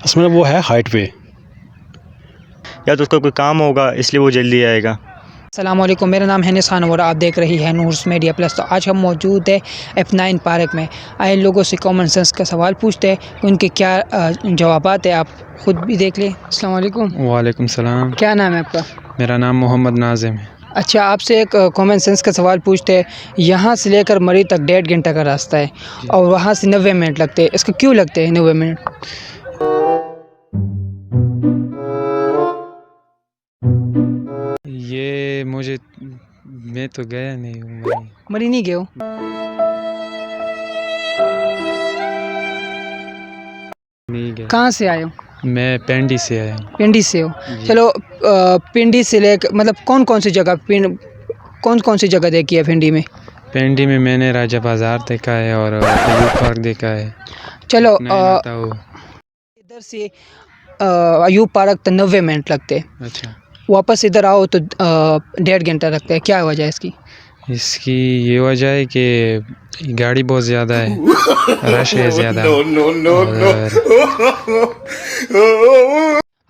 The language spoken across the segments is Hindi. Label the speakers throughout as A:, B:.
A: उसमें वो है हाइट पे,
B: या तो उसका कोई काम होगा इसलिए वो जल्दी आएगा।
C: अस्सलाम वालेकुम, मेरा नाम है निशान और आप देख रही हैं नूर्स मीडिया प्लस। तो आज हम मौजूद है F9 पार्क में। आए लोगों से कॉमन सेंस का सवाल पूछते हैं, उनके क्या जवाबात है, आप ख़ुद भी देख लें। अस्सलाम वालेकुम।
D: वालेकुम सलाम।
C: क्या नाम है आपका?
D: मेरा नाम मोहम्मद नाजिम है।
C: अच्छा, आपसे एक कॉमन सेंस का सवाल पूछते हैं। यहाँ से लेकर मरी तक 1.5 घंटा का रास्ता है और वहाँ से 90 मिनट लगते हैं, इसका क्यों लगते हैं 90 मिनट?
D: ये मैं तो गया नहीं हूँ।
C: मरी नहीं गए हो?
D: नहीं गया।
C: कहाँ से आए हो?
D: मैं पेंडी से आया हूँ।
C: पिंडी से हो? चलो, पिंडी से लेकर मतलब कौन कौन सी जगह देखी है पिंडी में?
D: पेंडी में मैंने राजा बाज़ार देखा है और अयूब पार्क देखा है।
C: चलो,
D: इधर
C: इधर से अयूब पार्क तो 90 मिनट लगते हैं,
D: अच्छा,
C: वापस इधर आओ तो 1.5 घंटा लगता है। क्या वजह है इसकी?
D: इसकी ये वजह है कि गाड़ी बहुत ज़्यादा है, रश है ज़्यादा।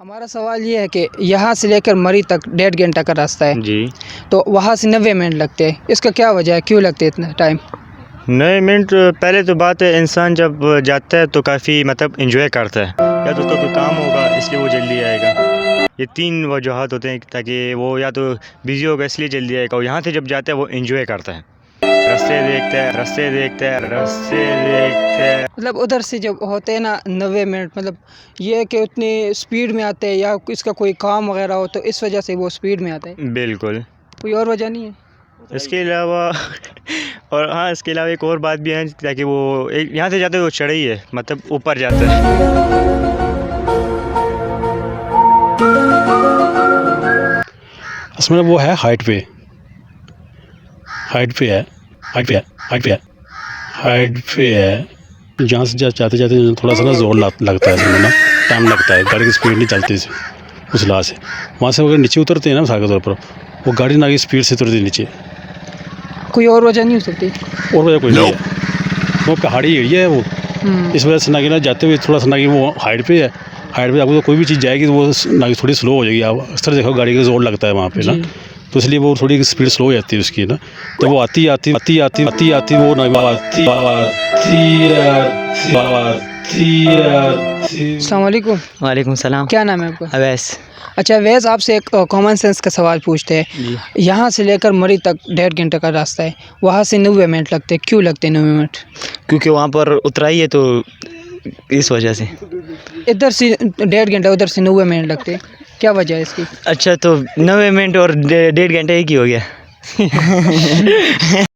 C: हमारा सवाल ये है कि यहाँ से लेकर मरी तक 1.5 घंटा का रास्ता है
B: जी,
C: तो वहाँ से 90 मिनट लगते हैं, इसका क्या वजह है, क्यों लगते हैं इतना टाइम?
B: 9 मिनट पहले तो बात है, इंसान जब जाता है तो काफ़ी मतलब इंजॉय करता है, या तो उसका कोई काम होगा इसलिए वो जल्दी आएगा। ये 3 वजूहत होते हैं ताकि वो या तो बिज़ी होगा इसलिए जल्दी आएगा, और यहाँ से जब जाता है वो इंजॉय करता है, रास्ते देखते हैं।
C: मतलब उधर से जब होते हैं ना 90 मिनट, मतलब ये है कि उतनी स्पीड में आते हैं या इसका कोई काम वगैरह हो तो इस वजह से वो स्पीड में आता है?
B: बिल्कुल,
C: कोई और वजह नहीं है?
B: इसके अलावा और हाँ, इसके अलावा एक और बात भी है ताकि वो यहाँ से जाते हैं वो चढ़ाई है, मतलब ऊपर जाता है।
A: उसमें वो है हाइट पे है। जहाँ से जाते जाते थोड़ा सा ना जोर लगता है, इसमें ना टाइम लगता है, गाड़ी की स्पीड नहीं चलती उस लाह से। वहाँ से अगर नीचे उतरते हैं ना सागर तौर पर, वो गाड़ी ना की स्पीड से उतरती है नीचे।
C: कोई और वजह नहीं हो सकती?
A: और वजह कोई नहीं है, वो पहाड़ी एरिया है वो, इस वजह से ना कि ना जाते हुए थोड़ा सा ना कि वो हाइट पे है। हाइट पे आपको तो कोई भी चीज़ जाएगी तो वो ना थोड़ी स्लो हो जाएगी। आप अक्सर देखो गाड़ी का जोर लगता है वहाँ पे ना, तो इसलिए वो थोड़ी स्पीड स्लो हो जाती है उसकी ना। तो वो आती वो ना
C: अस्सलाम वालेकुम।
E: वालेकुम सलाम।
C: क्या नाम है आपका?
E: अवैस।
C: अच्छा वैस, आपसे एक कॉमन सेंस का सवाल पूछते हैं। यहाँ से लेकर मरी तक 1.5 घंटे का रास्ता है, वहाँ से 90 मिनट लगते हैं, क्यों लगते हैं 90 मिनट?
E: क्योंकि वहाँ पर उतराई है तो इस वजह से।
C: इधर से 1.5 घंटा, उधर से 90 मिनट लगते हैं, क्या वजह है इसकी?
E: अच्छा, तो 90 मिनट और 1.5 घंटे एक ही हो गया।